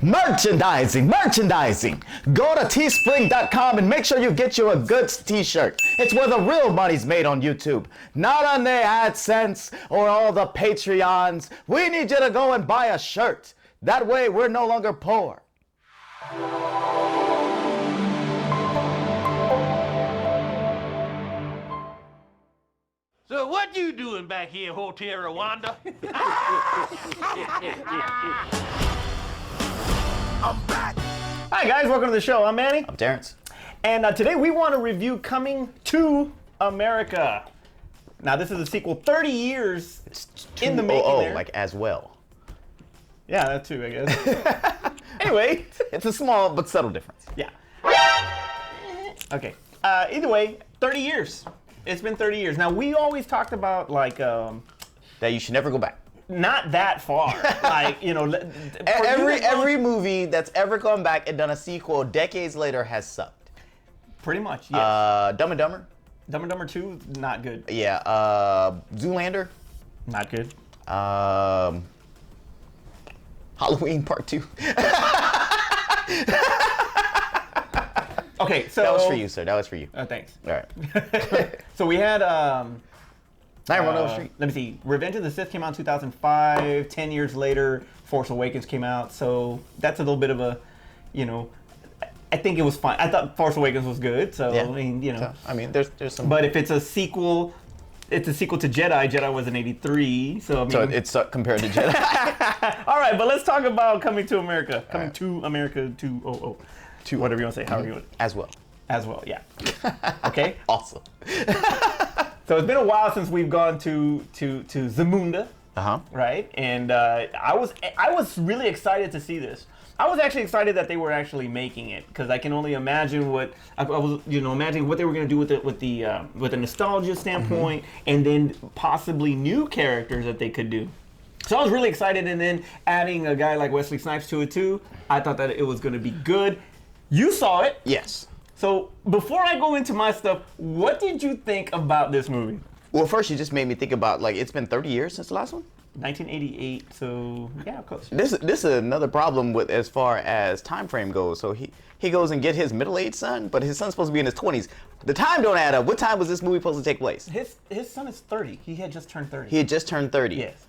Merchandising. Go to teespring.com and make sure you get you a good t-shirt. It's where the real money's made on YouTube, not on the AdSense or all the Patreons. We need you to go and buy a shirt. That way we're no longer poor. So what you doing back here, Hotel Rwanda? I'm back. Hi guys, welcome to the show. I'm Manny. I'm Terrence. And today we want to review Coming to America. Now this is a sequel 30 years in the making there. Like as well. Yeah, that too, I guess. Anyway. It's a small but subtle difference. Yeah. Okay. Either way, 30 years. It's been 30 years. Now we always talked about like That you should never go back. not that far. Like, you know, Every movie that's ever gone back and done a sequel decades later has sucked. pretty much, yes. Dumb and Dumber? Dumb and Dumber 2, not good. Yeah. Zoolander? Not good. Halloween Part 2. Okay, so That was for you, sir. That was for you. Thanks. All right. So we had Nightmare on Elm Street. let me see. Revenge of the Sith came out in 2005. 10 years later, Force Awakens came out. So that's a little bit of a, you know, I think it was fine. I thought Force Awakens was good. So Yeah. I mean, you know. So, I mean, there's some. But if it's a sequel, it's a sequel to Jedi. Jedi was in '83. So I mean, So it's compared to Jedi. all right, but let's talk about Coming to America. Coming to America 200. Whatever you want to say. However you want it. As well. As well, yeah. Okay. Awesome. So it's been a while since we've gone to Zamunda, right? And I was really excited to see this. I was actually excited that they were actually making it because I can only imagine what I was, imagining what they were going to do with the nostalgia standpoint, and then possibly new characters that they could do. So I was really excited, and then adding a guy like Wesley Snipes to it too. I thought that it was going to be good. You saw it. Yes. So before I go into my stuff, what did you think about this movie? Well, first you just made me think about, like, it's been 30 years since the last one? 1988, so yeah, close. This is another problem with as far as time frame goes. So he goes and get his middle-aged son, but his son's supposed to be in his 20s. The time don't add up. What time was this movie supposed to take place? His son is 30. He had just turned 30. He had just turned 30. Yes.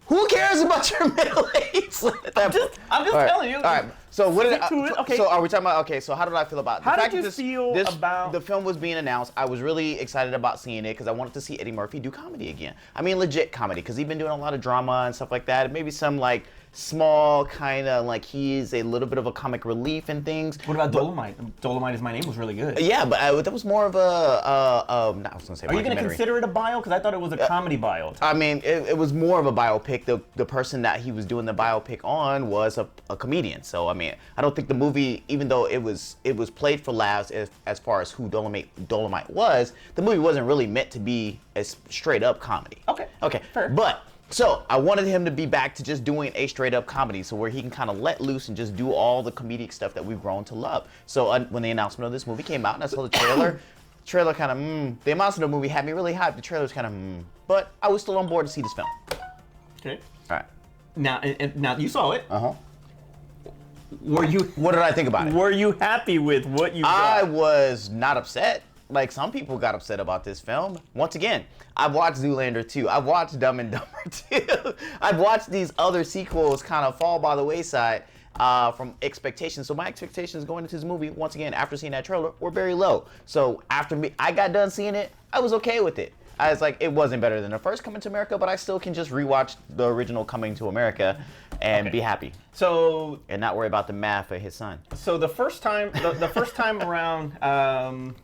Who cares about your middle age? I'm just telling you. All right. So what did Okay. So are we talking about? Okay. So how did I feel about How the did fact you that feel about the film was being announced? I was really excited about seeing it because I wanted to see Eddie Murphy do comedy again. I mean, legit comedy, because he's been doing a lot of drama and stuff like that. Maybe some like small kind of like he's a little bit of a comic relief and things. What about Dolomite? Dolomite Is My Name was really good. Yeah, but that was more of a I was gonna say. Are you going to consider it a bio? Because I thought it was a comedy bio. I mean, it was more of a biopic. The person that he was doing the biopic on was a comedian. So I mean, I don't think the movie, even though it was played for laughs as far as who Dolomite was, the movie wasn't really meant to be a straight up comedy. Okay, fair. But so I wanted him to be back to just doing a straight up comedy, so where he can kind of let loose and just do all the comedic stuff that we've grown to love. So when the announcement of this movie came out and I saw the trailer kind of the announcement of the movie had me really hyped. The trailer was kind of but I was still on board to see this film. Okay. All right. Now you saw it. Were you? What did I think about it? Were you happy with what you got? I was not upset. Like some people got upset about this film. Once again, I've watched Zoolander 2. I've watched Dumb and Dumber 2. I've watched these other sequels kind of fall by the wayside from expectations. So my expectations going into this movie, once again, after seeing that trailer, were very low. So after I got done seeing it, I was okay with it. I was like, it wasn't better than the first Coming to America, but I still can just rewatch the original Coming to America and be happy. So and not worry about the math for his son. So the first time, the first time around,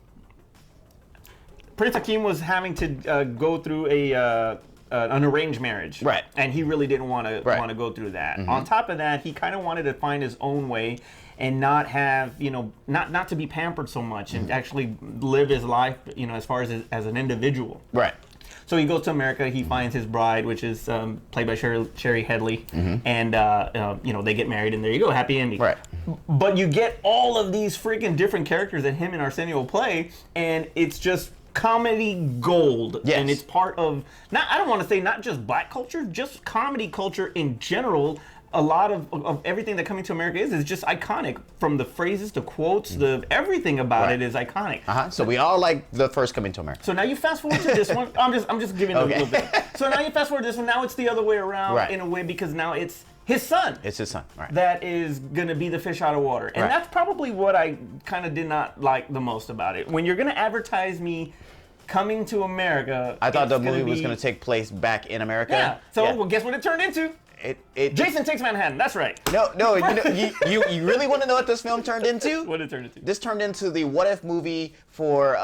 Prince Hakeem was having to go through an arranged marriage, right? And he really didn't want to go through that. On top of that, he kind of wanted to find his own way and not have, not to be pampered so much and actually live his life, as far as an individual. Right. So he goes to America. He finds his bride, which is played by Sherry Headley, and they get married, and there you go, happy ending. Right. But you get all of these freaking different characters that him and Arsenio play, and it's just comedy gold. Yes. And it's part of I don't want to say not just black culture, just comedy culture in general. a lot of everything that Coming to America is just iconic. From the phrases, the quotes, the everything about it is iconic. So we all like the first Coming to America. So now you fast forward to this one. I'm just giving a little bit. So now you fast forward to this one. Now it's the other way around in a way, because now it's his son. It's his son, right? That is gonna be the fish out of water, and that's probably what I kind of did not like the most about it. When you're gonna advertise me Coming to America, I thought the movie was gonna take place back in America. Yeah. So well, guess what it turned into? Jason Takes Manhattan. That's right. No. You really want to know what this film turned into? What did it turn into? This turned into the what if movie for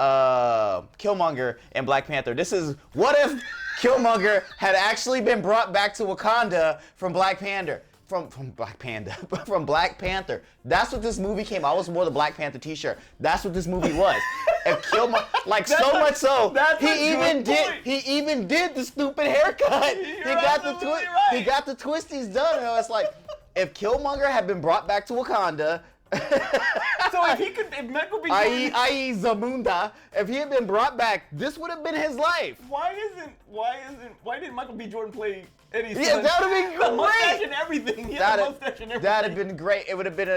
Killmonger and Black Panther. This is what if Killmonger had actually been brought back to Wakanda from Black Panther. From Black Panther. That's what this movie came. I was wore the Black Panther T-shirt. That's what this movie was. And Killmonger, like so much so, he even did the stupid haircut. He got the twisties done. And I was like, if Killmonger had been brought back to Wakanda. So if Michael B. Jordan, i.e. Zamunda, if he had been brought back, this would have been his life. Why didn't Michael B. Jordan play Eddie's son? Yeah, that would have been great. Mustache and everything. He had a mustache and everything. That'd have been great. It would have been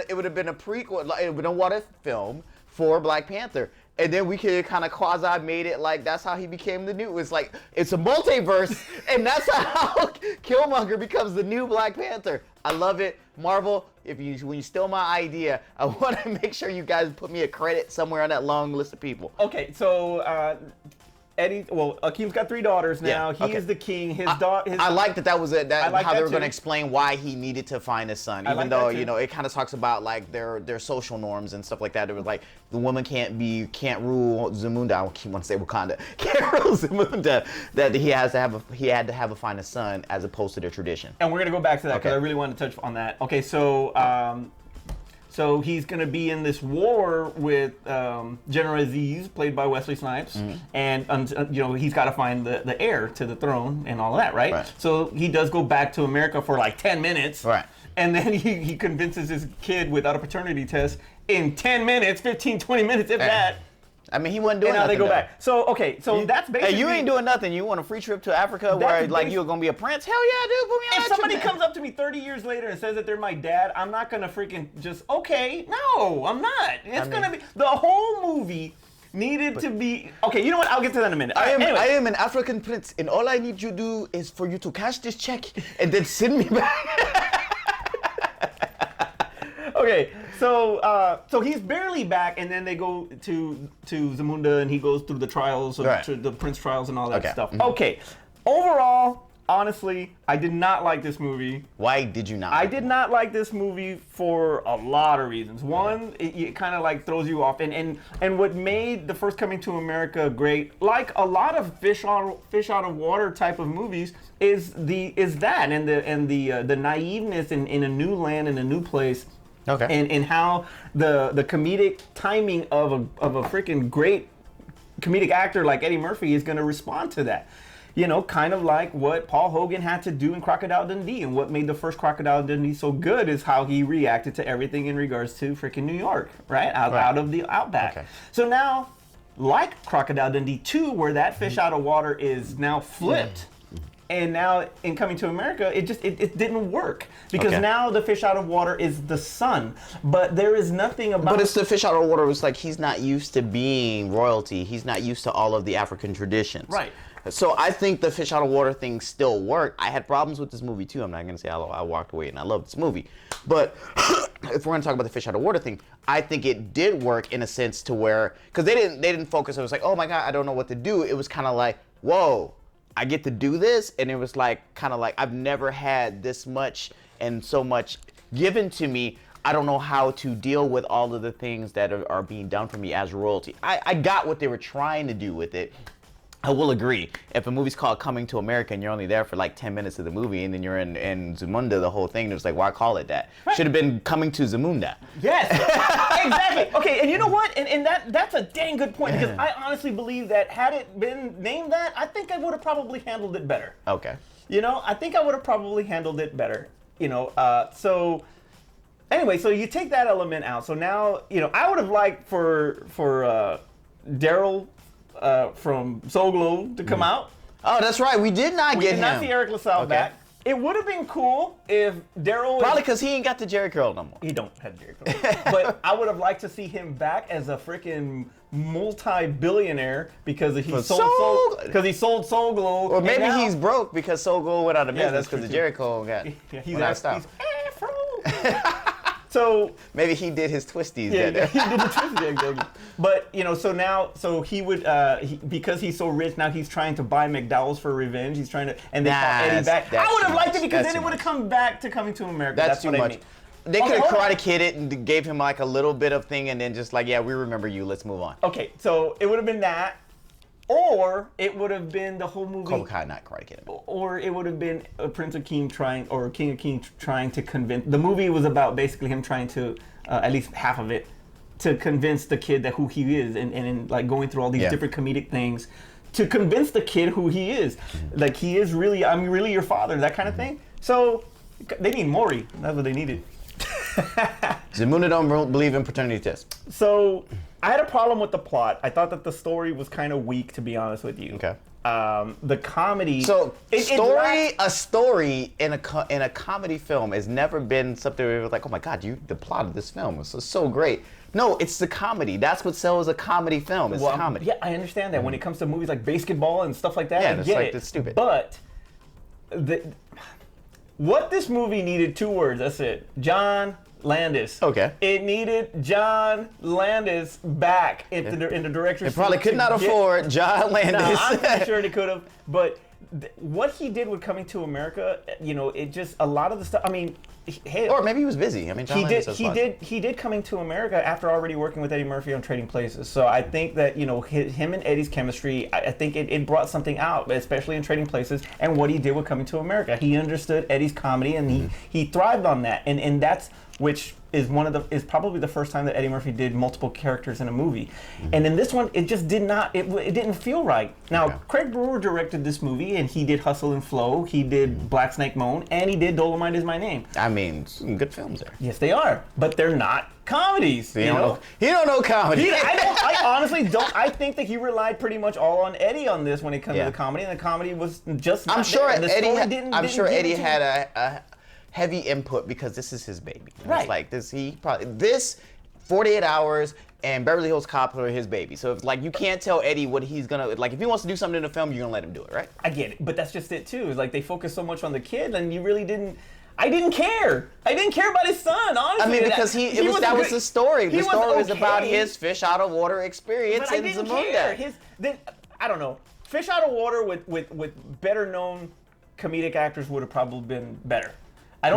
a prequel. It would have been a what if film for Black Panther. And then we could kind of quasi made it like that's how he became the new. It's like it's a multiverse, and that's how Killmonger becomes the new Black Panther. I love it, Marvel. When you steal my idea, I want to make sure you guys put me a credit somewhere on that long list of people. Okay, so Akeem's got 3 daughters now. He is the king. His daughter. I like that was it. How that they were too. going to explain why he needed to find his son, even though it kind of talks about like their social norms and stuff like that. It was like the woman can't rule Zamunda. I want to say Wakanda. Can't rule Zamunda. That he had to have a find a son as opposed to their tradition. And we're gonna go back to that because I really want to touch on that. Okay, so. So he's going to be in this war with General Aziz, played by Wesley Snipes, and he's got to find the heir to the throne and all of that, right? So he does go back to America for like 10 minutes, and then he convinces his kid without a paternity test in 10 minutes, 15, 20 minutes, if that. I mean, he wasn't doing nothing. And now nothing. They go back. So that's basically. Hey, you ain't doing nothing. You want a free trip to Africa where like you're gonna be a prince? Hell yeah, dude. Put me on if somebody comes up to me 30 years later and says that they're my dad, I'm not gonna freaking just no, I'm not. It's gonna be the whole movie. Needed to be okay. You know what? I'll get to that in a minute. I am an African prince, and all I need you to do is for you to cash this check and then send me back. Okay, so he's barely back, and then they go to Zamunda, and he goes through the trials, the prince trials, and all that stuff. Okay, overall, honestly, I did not like this movie. Why did you not? I did not like this movie for a lot of reasons. One, it kind of like throws you off, and what made the first Coming to America great, like a lot of fish out of water type of movies, is that and the naiveness in a new land, in a new place. Okay. And how the comedic timing of a freaking great comedic actor like Eddie Murphy is going to respond to that. Kind of like what Paul Hogan had to do in Crocodile Dundee, and what made the first Crocodile Dundee so good is how he reacted to everything in regards to freaking New York, out of the outback. Okay. So now, like Crocodile Dundee 2, where that fish out of water is now flipped. And now in Coming to America, it didn't work because now the fish out of water is the son. But there is nothing about. But it's the fish out of water. It's like he's not used to being royalty. He's not used to all of the African traditions. Right. So I think the fish out of water thing still worked. I had problems with this movie too. I'm not gonna say I walked away and I love this movie, but if we're gonna talk about the fish out of water thing, I think it did work in a sense to where because they didn't focus. It was like, oh my god, I don't know what to do. It was kind of like, whoa. I get to do this, and it was like kind of like I've never had this much and so much given to me. I don't know how to deal with all of the things that are being done for me as royalty. I got what they were trying to do with it. I will agree. If a movie's called Coming to America and you're only there for like 10 minutes of the movie and then you're in Zamunda the whole thing, it's like, why call it that? Right. Should have been Coming to Zamunda. Yes, exactly. Okay, and you know what? And that's a dang good point because I honestly believe that had it been named that, I think I would have probably handled it better. Okay. I think I would have probably handled it better. So anyway, so you take that element out. So now, I would have liked for Daryl from Soul Glow to come out. Oh, that's right. We did not get him. We did not see Eric LaSalle back. It would have been cool if Daryl. Probably because he ain't got the Jerry curl no more. He don't have Jerry curl. But I would have liked to see him back as a freaking multi-billionaire because he sold Soul Glow. Or maybe he's broke because Soul Glow went out of business because the Jerry curl got he's Afro. So maybe he did his twisties. Yeah, he did the twisties exactly. But so he would because he's so rich now he's trying to buy McDowell's for revenge. He's trying to and they call Eddie back. I would have liked it because then it would have come back to Coming to America. That's too what much. I mean. They could have Karate Kid it and gave him like a little bit of thing and then just like, yeah, we remember you. Let's move on. Okay, so it would have been that. Or it would have been the whole movie. Cobra Kai, not Karate Kid. Or it would have been Prince of King King of King trying to convince. The movie was about basically him trying to, at least half of it, to convince the kid that who he is, and like going through all these different comedic things, to convince the kid who he is. Like he is really, I'm really your father, that kind of thing. So they need Maury. That's what they needed. Zamunda don't believe in paternity tests. So I had a problem with the plot. I thought that the story was kind of weak, to be honest with you. Okay. The comedy. So a story in a comedy film has never been something where it was like, oh my God, the plot of this film was so great. No, it's the comedy. That's what sells a comedy film. It's comedy. Yeah, I understand that. When it comes to movies like basketball and stuff like that, I get it. It's stupid. But what this movie needed, 2 words. That's it. John Landis. Okay. It needed John Landis back in the director's. It probably could not afford John Landis. No, I'm pretty sure they could have. But what he did with Coming to America, it just a lot of the stuff. I mean, or maybe he was busy. I mean, John Landis he did Coming to America after already working with Eddie Murphy on Trading Places. So I think that him and Eddie's chemistry, I think it brought something out, especially in Trading Places and what he did with Coming to America. He understood Eddie's comedy and he thrived on that, and that's which is probably the first time that Eddie Murphy did multiple characters in a movie. And in this one, it just did not, it didn't feel right. Now, Craig Brewer directed this movie, and he did Hustle and Flow, he did Black Snake Moan, and he did Dolomite Is My Name. I mean, some good films there. Yes, they are, but they're not comedies. He don't know comedy. I honestly don't. I think that he relied pretty much all on Eddie on this when it comes to the comedy, and the comedy was just not I'm sure there. I'm sure Eddie had a heavy input because this is his baby. Right. It's like this 48 Hours and Beverly Hills Cop are his baby. So it's like you can't tell Eddie what he's gonna like. If he wants to do something in the film, you're gonna let him do it, right? I get it, but that's just it too. It's like they focus so much on the kid, and you really didn't. I didn't care. I didn't care about his son, honestly. I mean, because that was the story. The story was about his fish out of water experience in Zamunda. I don't know. Fish out of water with better known comedic actors would have probably been better.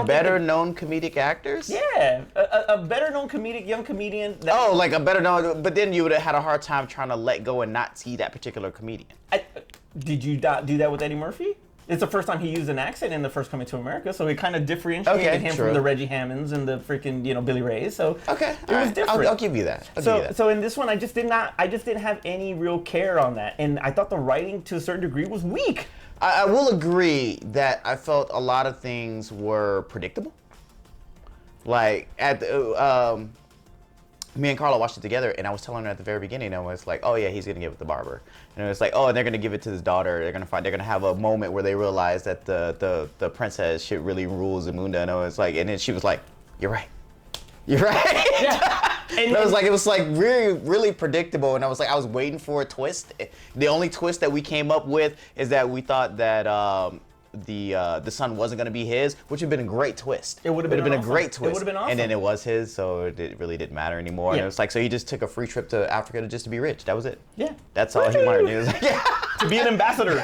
Better known comedic actors? Yeah, a better known young comedian. Like a better known, but then you would have had a hard time trying to let go and not see that particular comedian. Did you not do that with Eddie Murphy? It's the first time he used an accent in the first Coming to America, so it kind of differentiated him from the Reggie Hammonds and the freaking Billy Rays. So it was different. I'll give you that. So in this one, I just didn't have any real care on that, and I thought the writing to a certain degree was weak. I will agree that I felt a lot of things were predictable. Like me and Carla watched it together, and I was telling her at the very beginning, I was like, "Oh yeah, he's gonna give it to the barber," and it was like, "Oh, and they're gonna give it to his daughter. They're gonna have a moment where they realize that the princess shit really rules Zamunda," and I was like, and then she was like, "You're right, you're right." Yeah. And I was like, it was like really, really predictable, and I was like, I was waiting for a twist. The only twist that we came up with is that we thought that the son wasn't gonna be his, which would have been a great twist. It would have been a great twist. It would have been awesome. And then it was his, so it really didn't matter anymore. Yeah. And it was like, so he just took a free trip to Africa just to be rich. That was it. Yeah. That's all he wanted to do. It was like, to be an ambassador.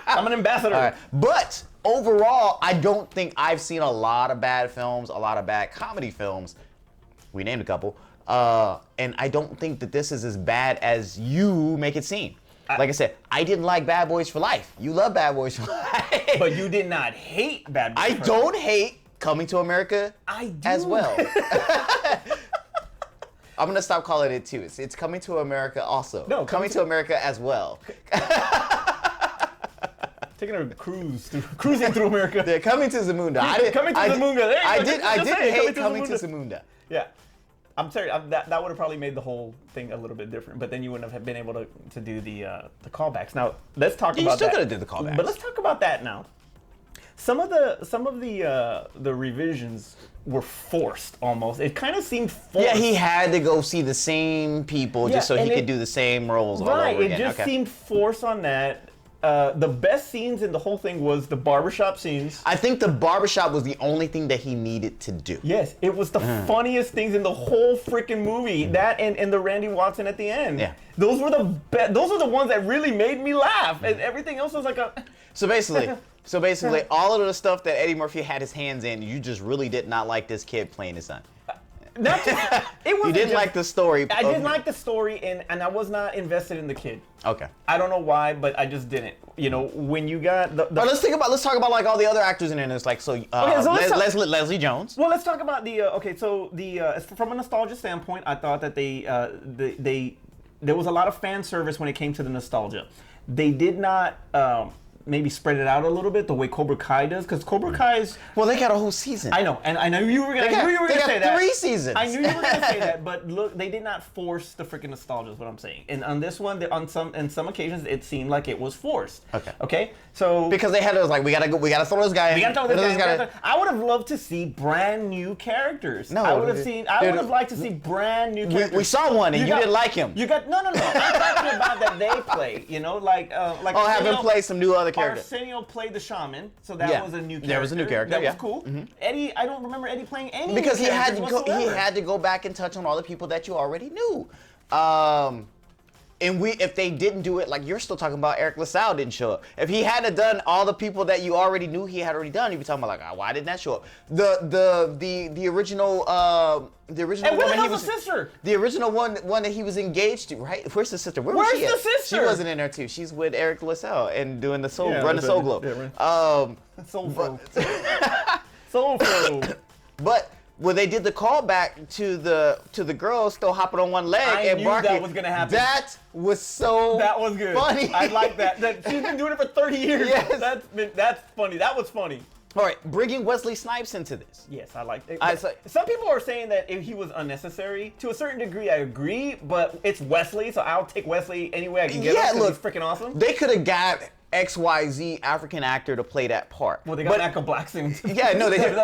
I'm an ambassador. All right. But overall, I don't think I've seen a lot of bad films, a lot of bad comedy films. We named a couple. And I don't think that this is as bad as you make it seem. Like I said, I didn't like Bad Boys for Life. You love Bad Boys for Life. But you did not hate Bad Boys for Life. I don't hate Coming to America as well. I'm going to stop calling it two. It's Coming to America also. No, Coming to America as well. Taking a cruising through America. They're Coming to Zamunda. Coming to Zamunda. I did hate Coming to Zamunda. Yeah. I'm sorry, that would have probably made the whole thing a little bit different, but then you wouldn't have been able to do the callbacks. Now, let's talk about that. You still could have did the callbacks. But let's talk about that now. some of the revisions were forced almost. It kind of seemed forced. Yeah, he had to go see the same people just so he could do the same roles all over again. Right, it just seemed forced on that. The best scenes in the whole thing was the barbershop scenes. I think the barbershop was the only thing that he needed to do. Yes, it was the funniest things in the whole freaking movie. That and the Randy Watson at the end. Yeah. Those were those were the ones that really made me laugh. And everything else was like a... So basically, all of the stuff that Eddie Murphy had his hands in, you just really did not like this kid playing his son. Not just, it wasn't You didn't like the story. I didn't like the story, and I was not invested in the kid. Okay. I don't know why, but I just didn't. You know, when you got the But let's talk about like all the other actors in it. It's like Leslie Jones. Well, let's talk about the from a nostalgia standpoint, I thought that there was a lot of fan service when it came to the nostalgia. They did not maybe spread it out a little bit the way Cobra Kai does, because Cobra Kai's... Well, they got a whole season. I know, and I know you were gonna say that. 3 seasons. I knew you were gonna say that, but look, they did not force the freaking nostalgia. Is what I'm saying. And on this one, on some occasions, it seemed like it was forced. Okay. So because they had to we gotta throw this guy in. We gotta throw this guy. I would have loved to see brand new characters. No, I would have liked to see brand new characters. We saw one and you didn't like him. You got no. I'm talking about that they play. You know, like have him play some new other characters. Arsenio played the shaman, so that was a new character. There was a new character. That was cool. Eddie, I don't remember Eddie playing any. Because he had to go. He had to go back and touch on all the people that you already knew. And if they didn't do it, like you're still talking about, Eric LaSalle didn't show up. If he hadn't done all the people that you already knew he had already done, you'd be talking about like, why didn't that show up? The original and woman he was sister. The original one that he was engaged to, right? Where's the sister? Where's the sister? She wasn't in there too. She's with Eric LaSalle and doing the Soul Globe. Soul Flow. Soul Flow. But when they did the callback to the girl still hopping on one leg and barking, that was gonna happen. That was so That was good. funny. I like that. She's been doing it for 30 years. Yes. That's funny. That was funny. All right, bringing Wesley Snipes into this. Yes, I like it. Some people are saying that if he was unnecessary. To a certain degree, I agree, but it's Wesley, so I'll take Wesley any way I can get him. Look, he's freaking awesome. They could have got XYZ African actor to play that part. Well, they got Michael Blackson. Yeah, no, they did.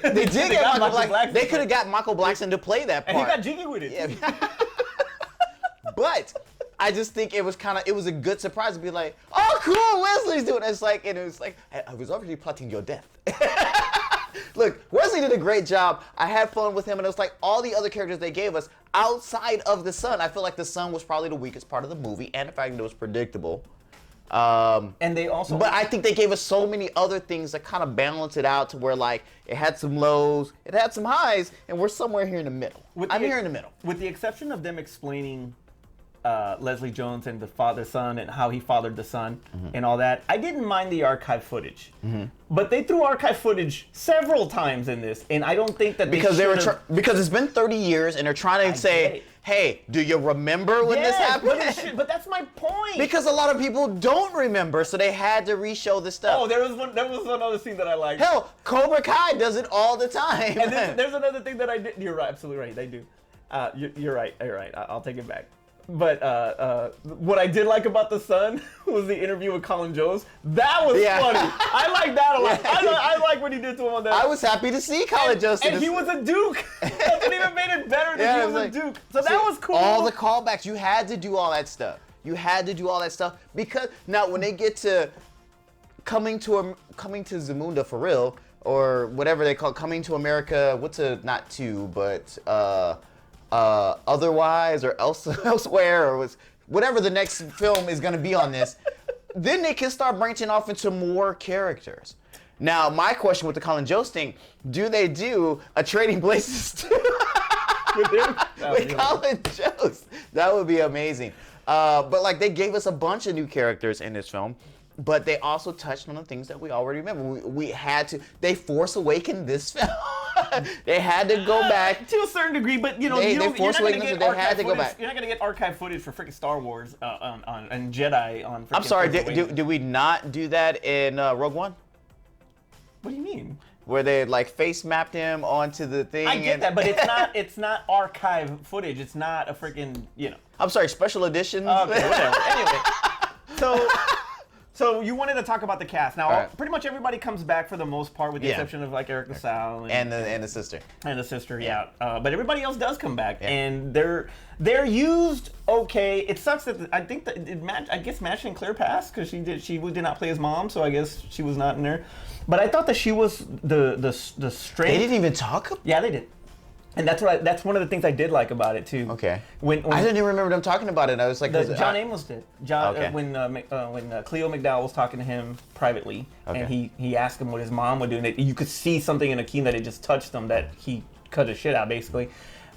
They did get Michael Blackson. They could have got Michael Blackson to play that part. And he got jiggy with it. Yeah. But I just think it was a good surprise to be like, oh, cool, Wesley's doing it. And it was like, I was already plotting your death. Look, Wesley did a great job. I had fun with him, and it was like all the other characters they gave us outside of the son. I feel like the son was probably the weakest part of the movie, and the fact that it was predictable. And they also... But I think they gave us so many other things that kind of balance it out to where, like, it had some lows, it had some highs, and we're somewhere here in the middle. I'm here in the middle. With the exception of them explaining Leslie Jones and the father-son and how he fathered the son and all that, I didn't mind the archive footage. But they threw archive footage several times in this, and I don't think that because it's been 30 years, and they're trying to say, hey, do you remember when this happened? But that's my point. Because a lot of people don't remember, so they had to re-show the stuff. Oh, there was another scene that I liked. Hell, Cobra Kai does it all the time. And there's another thing that I did. You're right, absolutely right. They do. You're right. You're right. I'll take it back. But what I did like about the son was the interview with Colin Jost. That was funny. I like that a lot. I like what he did to him on that. I was happy to see Colin Jost. And he was a duke. That's what even made it better that he was a duke. So that was cool. All the callbacks, you had to do all that stuff. Because now when they get to coming to Zamunda for real, or whatever they call it, Coming to America, Otherwise or Elsewhere, or whatever the next film is going to be on this, then they can start branching off into more characters. Now, my question with the Colin Jost thing, do they do a Trading Places 2 with Colin Jost? That would be amazing. But like, they gave us a bunch of new characters in this film, but they also touched on the things that we already remember. They Force Awakened this film. They had to go back to a certain degree, but you're not going to get archive footage for freaking Star Wars and Jedi on. I'm sorry, did we not do that in Rogue One? What do you mean? Where they like face mapped him onto the thing. I get that, but it's not archive footage. It's not a freaking I'm sorry, special editions. Okay, whatever. Anyway, So you wanted to talk about the cast. Now, right. pretty much everybody comes back for the most part, with the exception of like Eric LaSalle and the sister. And the sister, yeah. But everybody else does come back, and they're used okay. It sucks that I think that I guess Matt Sinclair passed because she did not play his mom, so I guess she was not in there. But I thought that she was the strength. They didn't even talk. Yeah, they did. And that's one of the things I did like about it too. Okay. When I didn't even remember them talking about it. I was like, John Amos did. When Cleo McDowell was talking to him privately, and he asked him what his mom would do, and you could see something in Akeem that it just touched him, that he cut his shit out basically.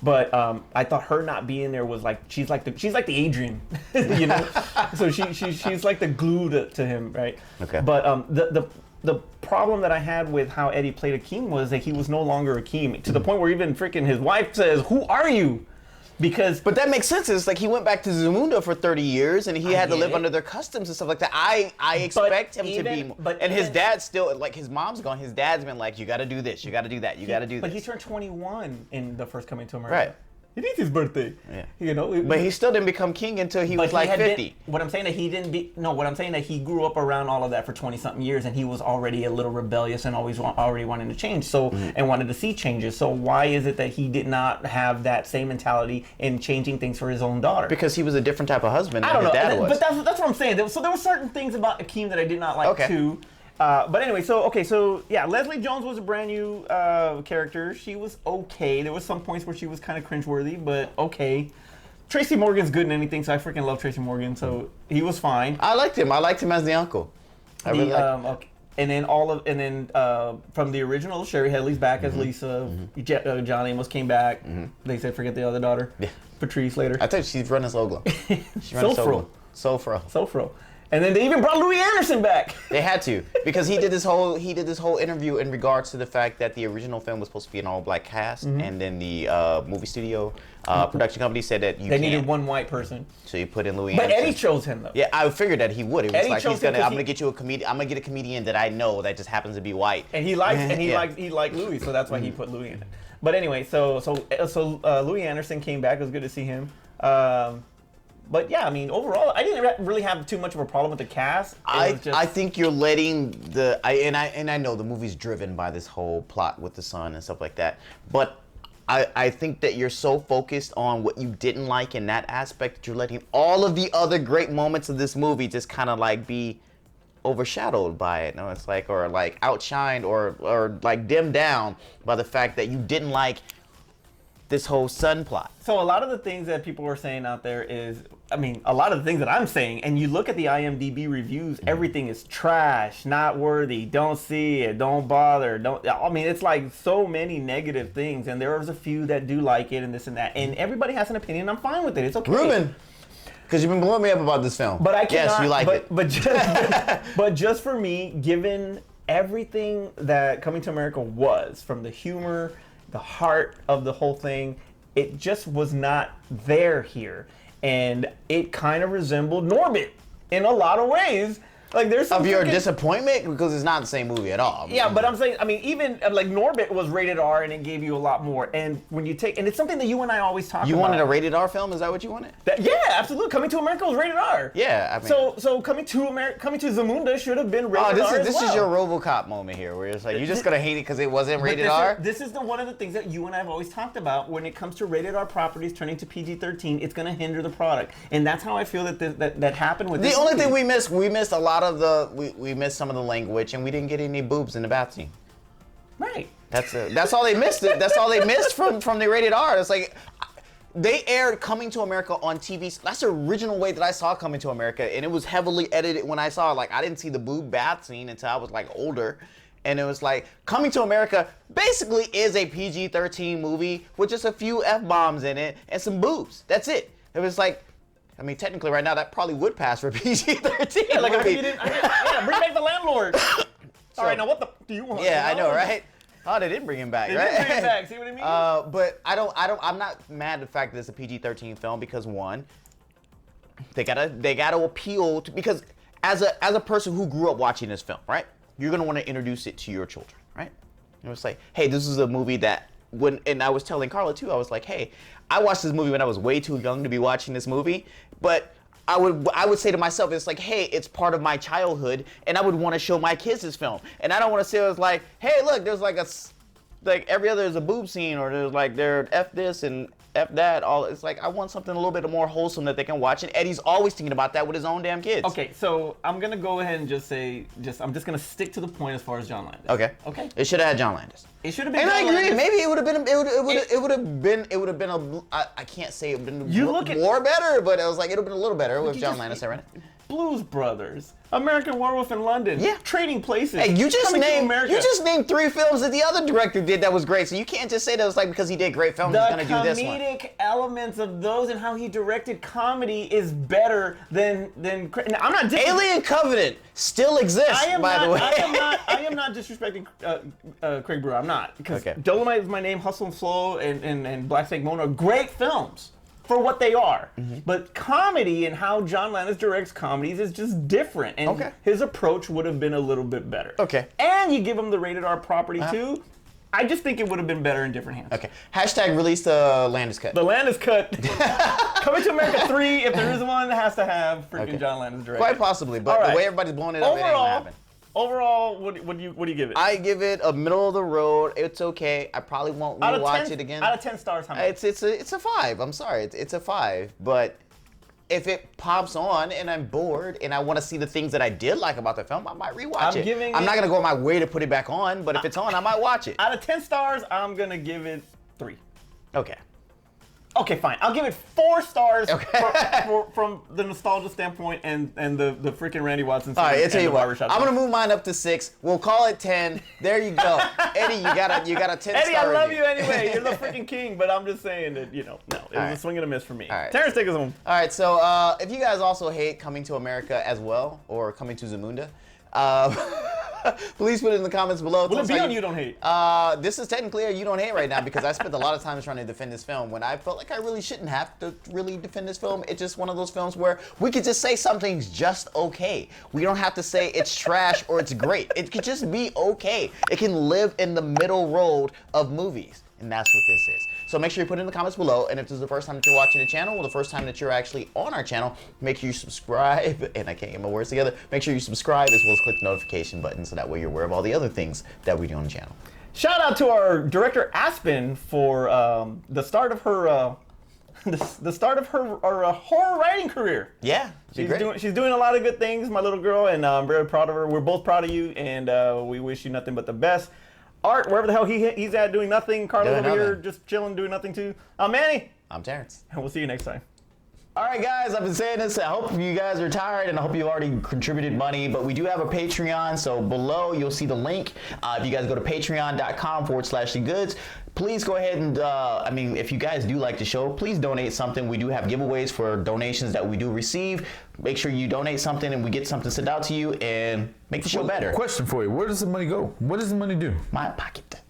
But I thought her not being there was like she's like the Adrian, you know. So she's like the glue to him, right? Okay. But the problem that I had with how Eddie played Akeem was that he was no longer Akeem, to the point where even freaking his wife says, "Who are you?" But that makes sense. It's like he went back to Zamunda for 30 years, and he had to live under their customs and stuff like that. I expect him to be. And his dad's still, like, his mom's gone. His dad's been like, you got to do this, you got to do that, you got to do this. But he turned 21 in the first Coming to America. Right. It is his birthday. Yeah. You know. But he still didn't become king until he was like 50. What I'm saying that he grew up around all of that for 20-something years, and he was already a little rebellious and already wanting to change. So and wanted to see changes. So why is it that he did not have that same mentality in changing things for his own daughter? Because he was a different type of husband than his dad was. But that's what I'm saying. So there were certain things about Akeem that I did not like too. But anyway, so yeah, Leslie Jones was a brand new character. She was okay. There was some points where she was kind of cringeworthy, but okay. Tracy Morgan's good in anything, so I freaking love Tracy Morgan. So he was fine. I liked him. I liked him as the uncle. Okay. And then from the original, Sherry Headley's back as Lisa. John Amos came back. They said forget the other daughter. Yeah. Patrice later. I thought she's running Soglo. Sofro. And then they even brought Louis Anderson back. They had to, because he did this whole interview in regards to the fact that the original film was supposed to be an all-black cast, and then the movie studio production company said that they needed one white person. So you put in Louis But Anderson. Eddie chose him though. Yeah, I figured that he would. It was Eddie like chose I'm gonna get you a comedian. I'm gonna get a comedian that I know that just happens to be white. And he liked Louis, so that's why he put Louis in it. But anyway, so Louis Anderson came back. It was good to see him. But yeah, I mean, overall, I didn't really have too much of a problem with the cast. I think you're letting I know the movie's driven by this whole plot with the son and stuff like that, but I think that you're so focused on what you didn't like in that aspect that you're letting all of the other great moments of this movie just kind of like be overshadowed by it. No, it's like, or like outshined or like dimmed down by the fact that you didn't like this whole son plot. So a lot of the things that people are saying out there is, I mean, a lot of the things that I'm saying, and you look at the IMDb reviews, everything is trash, not worthy, don't see it, don't bother, it's like so many negative things, and there was a few that do like it and this and that, and everybody has an opinion. I'm fine with it. It's okay. Ruben, because you've been blowing me up about this film. But I cannot, yes, you like it. But just for me, given everything that Coming to America was, from the humor, the heart of the whole thing, it just was not there here. And it kind of resembled Norbit in a lot of ways. Like there's some of your disappointment, because it's not the same movie at all. Yeah, but I'm saying, I mean, even like Norbit was rated R and it gave you a lot more. And when you take, and it's something that you and I always talk about. You wanted a rated R film? Is that what you wanted? Yeah, absolutely. Coming to America was rated R. Yeah, I mean. So Coming to Zamunda should have been rated R. This is your RoboCop moment here, where it's like you're just gonna hate it because it wasn't rated R. This is one of the things that you and I have always talked about. When it comes to rated R properties turning to PG-13, it's gonna hinder the product, and that's how I feel that happened with this. The only thing we missed a lot of we missed some of the language, and we didn't get any boobs in the bath scene. Right. That's all they missed. That's all they missed from the rated R. It's like they aired Coming to America on TV. That's the original way that I saw Coming to America, and it was heavily edited when I saw it. Like I didn't see the boob bath scene until I was like older, and it was like Coming to America basically is a PG-13 movie with just a few F-bombs in it and some boobs. That's it. It was like, I mean, technically, right now that probably would pass for PG-13. Yeah, like if you didn't, bring back the landlord. All right, now what the do you want? Yeah, I know, right? Oh, they didn't bring him back, right? They didn't bring him back. See what I mean? But I'm not mad at the fact that it's a PG-13 film because one, they gotta appeal to, because as a person who grew up watching this film, right? You're gonna want to introduce it to your children, right? You know, it's like, hey, this is a movie that and I was telling Carla too, I was like, hey, I watched this movie when I was way too young to be watching this movie, but I would say to myself, it's like, hey, it's part of my childhood, and I would want to show my kids this film. And I don't want to say it's like, hey, look, there's like every other is a boob scene, or there's like F this and F that. All it's like I want something a little bit more wholesome that they can watch. And Eddie's always thinking about that with his own damn kids. Okay, so I'm gonna go ahead and just say, I'm just gonna stick to the point as far as John Landis. Okay. Okay. It should have had John Landis. It should have been. And John I agree. Landis. Maybe it would have been. I can't say it would have been more better, but it was like it would have been a little better with John Landis in it. Blues Brothers, American Werewolf in London, yeah, Trading Places. Hey, you just named 3 films that the other director did that was great. So you can't just say that was like because he did great films, he's gonna do this one. The comedic elements of those and how he directed comedy is better than. I'm not. Alien Covenant still exists, by the way. I am not disrespecting Craig Brewer. I'm not, because Dolomite Is My Name, Hustle and Flow, and Black Snake Moan are great films for what they are. Mm-hmm. But comedy and how John Landis directs comedies is just different. And his approach would have been a little bit better. Okay. And you give him the rated R property too. I just think it would have been better in different hands. Okay. Hashtag release the Landis cut. The Landis cut. Coming to America 3, if there is one, has to have freaking John Landis directing. Quite possibly, but the way everybody's blowing it up, it ain't gonna happen. Overall, what do you give it? I give it a middle of the road. It's okay. I probably won't rewatch it again. Out of 10 stars, how much? It's a 5. I'm sorry. It's a 5. But if it pops on and I'm bored and I want to see the things that I did like about the film, I might rewatch it. I'm not gonna go my way to put it back on, but if it's on, I might watch it. Out of 10 stars, I'm gonna give it 3. Okay. Okay, fine. I'll give it 4 stars from the nostalgia standpoint and the freaking Randy Watson scene. All right, I'll tell you what. I'm gonna move mine up to 6. We'll call it 10. There you go, Eddie. You got a 10 Eddie, star I love review. you anyway. You're the freaking king. But I'm just saying that no, it was a swing and a miss for me. All right. Terrence, take us home. All right. So if you guys also hate Coming to America as well, or Coming to Zamunda, please put it in the comments below. Will it be on You Don't Hate? This is technically a You Don't Hate right now because I spent a lot of time trying to defend this film when I felt like I really shouldn't have to really defend this film. It's just one of those films where we could just say something's just okay. We don't have to say it's trash or it's great. It could just be okay. It can live in the middle road of movies, and that's what this is. So make sure you put it in the comments below, and if this is the first time that you're watching the channel, or the first time that you're actually on our channel, make sure you subscribe, and I can't get my words together, make sure you subscribe as well as click the notification button so that way you're aware of all the other things that we do on the channel. Shout out to our director Aspen for the start of her horror writing career. Yeah, she's doing a lot of good things, my little girl, and I'm very proud of her. We're both proud of you, and we wish you nothing but the best. Art, wherever the hell he's at doing nothing. Carlos over here just chilling, doing nothing too. I'm Manny. I'm Terrence. And we'll see you next time. All right, guys, I've been saying this. I hope you guys are tired, and I hope you already contributed money. But we do have a Patreon, so below you'll see the link. If you guys go to patreon.com/thegoods, please go ahead and, if you guys do like the show, please donate something. We do have giveaways for donations that we do receive. Make sure you donate something, and we get something sent out to you and make the show better. Question for you: where does the money go? What does the money do? My pocket.